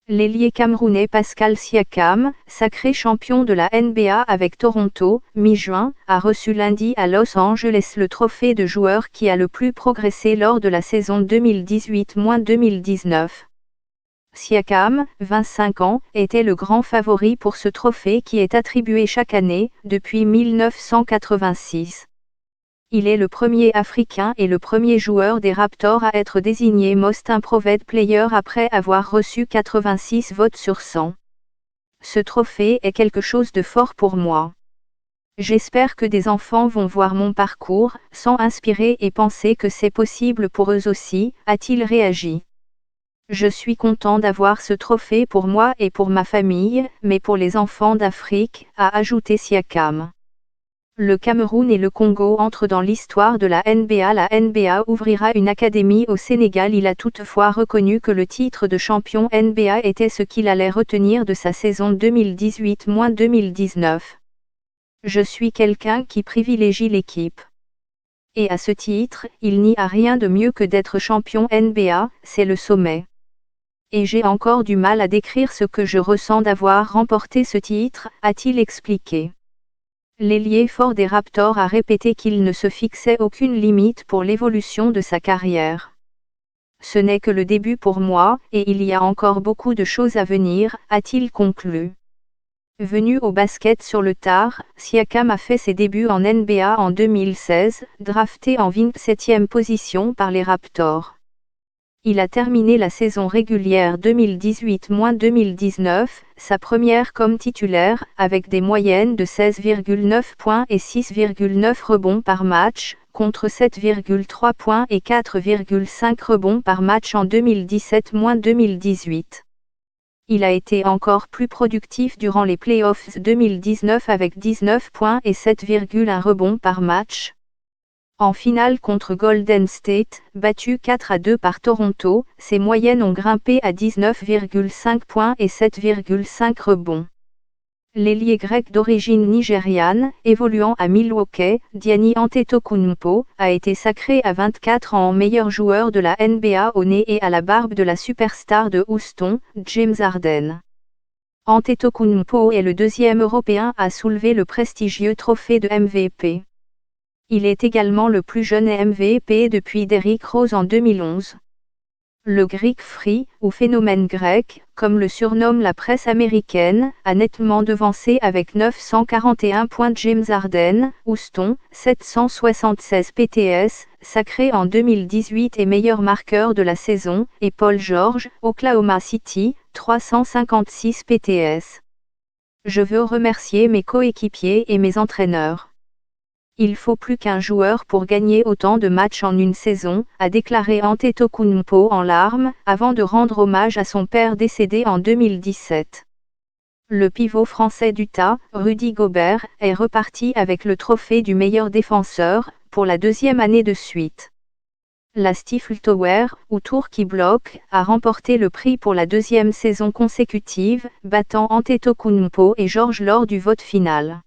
L'ailier camerounais Pascal Siakam, sacré champion de la NBA avec Toronto, mi-juin, a reçu lundi à Los Angeles le trophée de joueur qui a le plus progressé lors de la saison 2018-2019. Siakam, 25 ans, était le grand favori pour ce trophée qui est attribué chaque année, depuis 1986. Il est le premier Africain et le premier joueur des Raptors à être désigné Most Improved Player après avoir reçu 86 votes sur 100. Ce trophée est quelque chose de fort pour moi. J'espère que des enfants vont voir mon parcours, s'en inspirer et penser que c'est possible pour eux aussi, a-t-il réagi. Je suis content d'avoir ce trophée pour moi et pour ma famille, mais pour les enfants d'Afrique, a ajouté Siakam. Le Cameroun et le Congo entrent dans l'histoire de la NBA. La NBA ouvrira une académie au Sénégal. Il a toutefois reconnu que le titre de champion NBA était ce qu'il allait retenir de sa saison 2018-2019. Je suis quelqu'un qui privilégie l'équipe. Et à ce titre, il n'y a rien de mieux que d'être champion NBA, c'est le sommet. Et j'ai encore du mal à décrire ce que je ressens d'avoir remporté ce titre, a-t-il expliqué. L'ailier fort des Raptors a répété qu'il ne se fixait aucune limite pour l'évolution de sa carrière. Ce n'est que le début pour moi, et il y a encore beaucoup de choses à venir, a-t-il conclu. Venu au basket sur le tard, Siakam a fait ses débuts en NBA en 2016, drafté en 27e position par les Raptors. Il a terminé la saison régulière 2018-2019, sa première comme titulaire, avec des moyennes de 16,9 points et 6,9 rebonds par match, contre 7,3 points et 4,5 rebonds par match en 2017-2018. Il a été encore plus productif durant les playoffs 2019 avec 19 points et 7,1 rebonds par match. En finale contre Golden State, battu 4-2 par Toronto, ses moyennes ont grimpé à 19,5 points et 7,5 rebonds. L'ailier grec d'origine nigériane, évoluant à Milwaukee, Giannis Antetokounmpo, a été sacré à 24 ans meilleur joueur de la NBA au nez et à la barbe de la superstar de Houston, James Harden. Antetokounmpo est le deuxième Européen à soulever le prestigieux trophée de MVP. Il est également le plus jeune MVP depuis Derrick Rose en 2011. Le Greek Freak, ou phénomène grec, comme le surnomme la presse américaine, a nettement devancé avec 941 points James Harden, Houston, 776 PTS, sacré en 2018 et meilleur marqueur de la saison, et Paul George, Oklahoma City, 356 PTS. Je veux remercier mes coéquipiers et mes entraîneurs. Il faut plus qu'un joueur pour gagner autant de matchs en une saison, a déclaré Antetokounmpo en larmes, avant de rendre hommage à son père décédé en 2017. Le pivot français d'Utah, Rudy Gobert, est reparti avec le trophée du meilleur défenseur, pour la deuxième année de suite. La Stifel Tower, ou tour qui bloque, a remporté le prix pour la deuxième saison consécutive, battant Antetokounmpo et George lors du vote final.